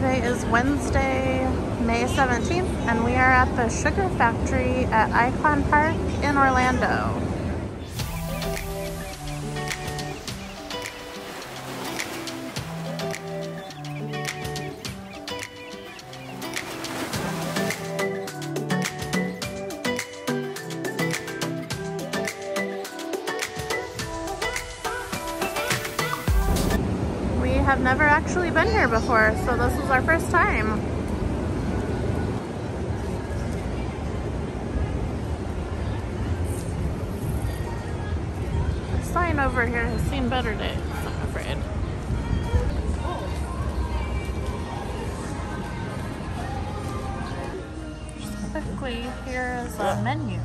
Today is Wednesday, May 17th, and we are at the Sugar Factory at Icon Park in Orlando. We have never actually been here before, so this is our first time. The sign over here has seen better days, I'm afraid. Just quickly, here is a menu.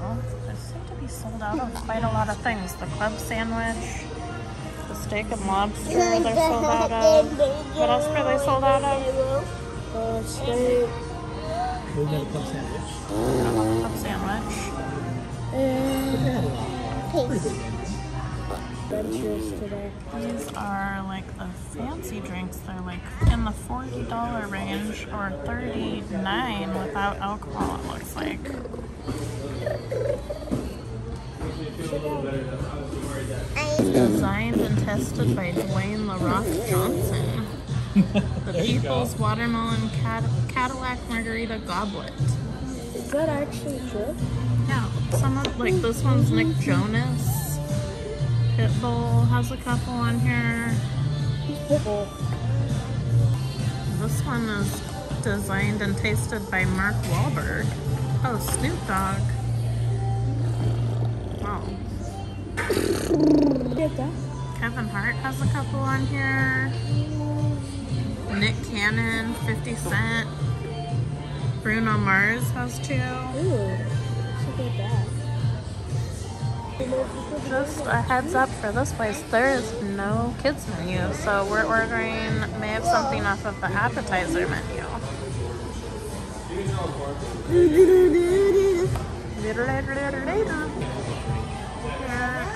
They seem to be sold out of quite a lot of things. The club sandwich, the steak and lobster they're sold out of. What else were they sold out of? Steak. We've got a club sandwich. Club sandwich. Adventures today. These are like the fancy drinks. They're like in the $40 range or $39 without alcohol, it looks like. Designed and tested by Dwayne La Rock Johnson. The People's Watermelon Cadillac Margarita Goblet. Is that actually true? Yeah, some of, like this one's Nick Jonas. Pitbull has a couple on here. Who's Pitbull? This one is designed and tasted by Mark Wahlberg. Oh, Snoop Dogg. Wow. Get that? Kevin Hart has a couple on here. Nick Cannon, 50 Cent. Bruno Mars has two. Ooh, look at that. Just a heads up for this place, there is no kids menu, so we're ordering may have something off of the appetizer menu. Here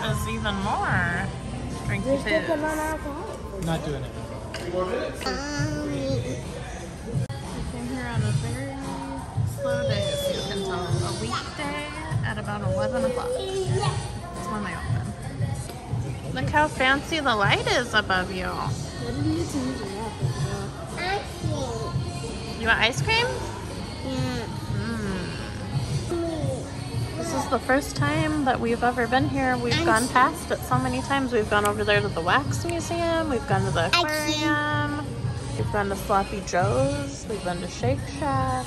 is even more drinky foods. Not doing it. We came here on a very slow day, as you can tell. A weekday at about 11 o'clock. That's when they open. Look how fancy the light is above you. What do you use that for? You want ice cream? Yeah. This is the first time that we've ever been here. We've gone past it so many times. We've gone over there to the Wax Museum. We've gone to the aquarium. We've gone to Sloppy Joe's. We've been to Shake Shack.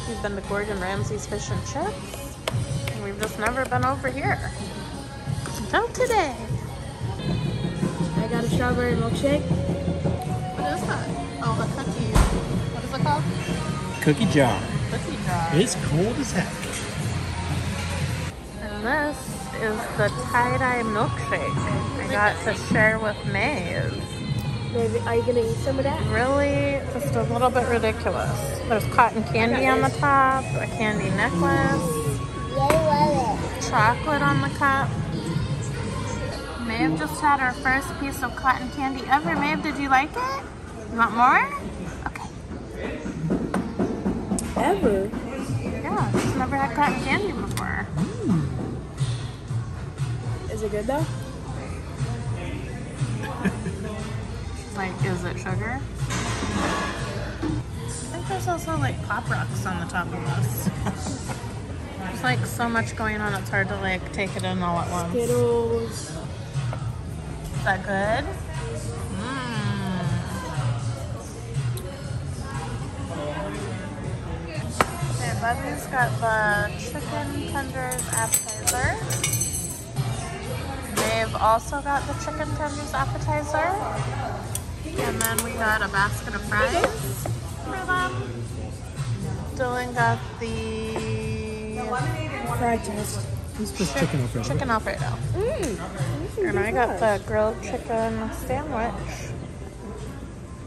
We've been to Gordon Ramsay's Fish and Chips. And we've just never been over here. Until today. I got a strawberry milkshake. What is that? Oh, the cookie. What is it called? Cookie jar. Cookie jar. It's cold as heck. And this is the tie-dye milkshake I got to share with Maeve. Maybe, are you gonna eat some of that? Really, just a little bit ridiculous. There's cotton candy on the top, a candy necklace, chocolate on the cup. Maeve just had her first piece of cotton candy ever. Maeve, did you like it? You want more? Okay. Ever? Yeah, she's never had cotton candy before. Is it good though? She's like, is it sugar? I think there's also like Pop Rocks on the top of this. There's like so much going on, it's hard to like take it in all at once. Skittles. Is that good? Okay, Bubby's got the chicken tenders appetizer. They've also got the chicken tenders appetizer. And then we got a basket of fries for them. Dylan got the Fried toast. This was chicken Alfredo. chicken Alfredo. And I got the grilled chicken sandwich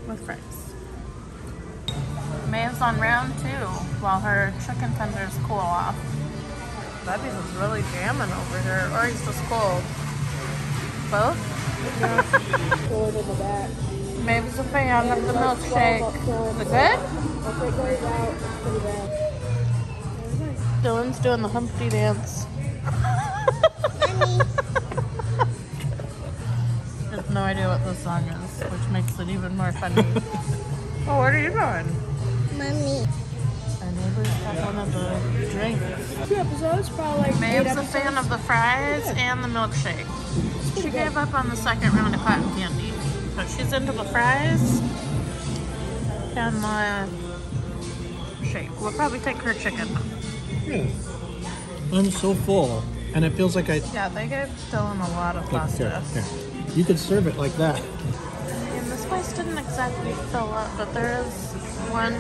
with fries. Maeve's on round 2 while her chicken tenders cool off. Bubby's is really jamming over here, or he's just cold. Both? Cold in the back. Maeve's a fan of the milkshake. Is it good? Dylan's doing the Humpty dance. He has no idea what this song is, which makes it even more funny. Oh, what are you doing? Mommy. Our neighbors got one of the drinks. 2 episodes, probably like 8 Maeve's a episodes. fan of the fries and the milkshake. She gave up on the second round of cotton candy, but she's into the fries and the shake. We'll probably take her chicken. Yeah. I'm so full, and it feels like I. Yeah, they gave Dylan a lot of pasta. Yeah. You could serve it like that. And this place didn't exactly fill up, but there is 1, 2,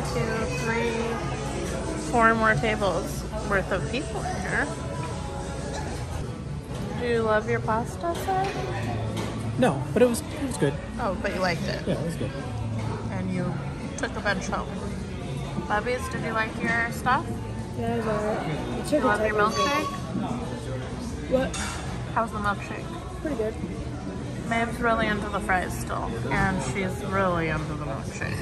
3, 4 more tables worth of people in here. Do you love your pasta, sir? No, but it was good. Oh, but you liked it. Yeah, it was good. And you took a bunch home. Bubbies, did you like your stuff? Yeah, it was alright. You love your milkshake? What? How's the milkshake? Pretty good. Maeve's really into the fries still, and she's really into the milkshake.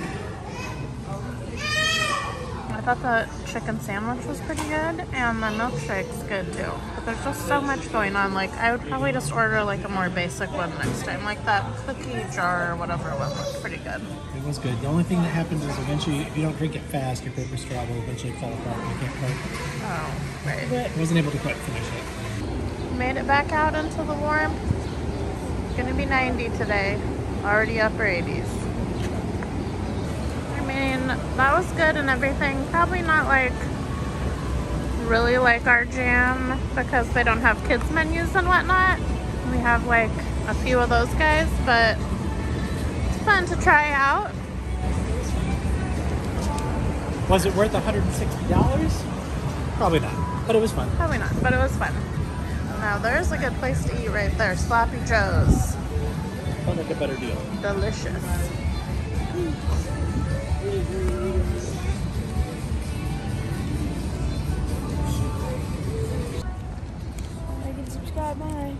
I thought the chicken sandwich was pretty good, and the milkshake's good too. But there's just so much going on. Like, I would probably just order like a more basic one next time. Like that cookie jar or whatever one looked pretty good. It was good. The only thing that happens is eventually, if you don't drink it fast, your paper straw will eventually fall apart and you can't quite. Oh, right. I wasn't able to quite finish it. Made it back out into the warmth. It's gonna be 90 today. Already upper 80s. I mean, that was good and everything. Probably not like really like our jam because they don't have kids menus and whatnot. We have like a few of those guys, but it's fun to try out. Was it worth $160? Probably not, but it was fun. Probably not, but it was fun. Now there's a good place to eat right there. Sloppy Joe's. Felt like a better deal. Delicious. Like and subscribe. Bye.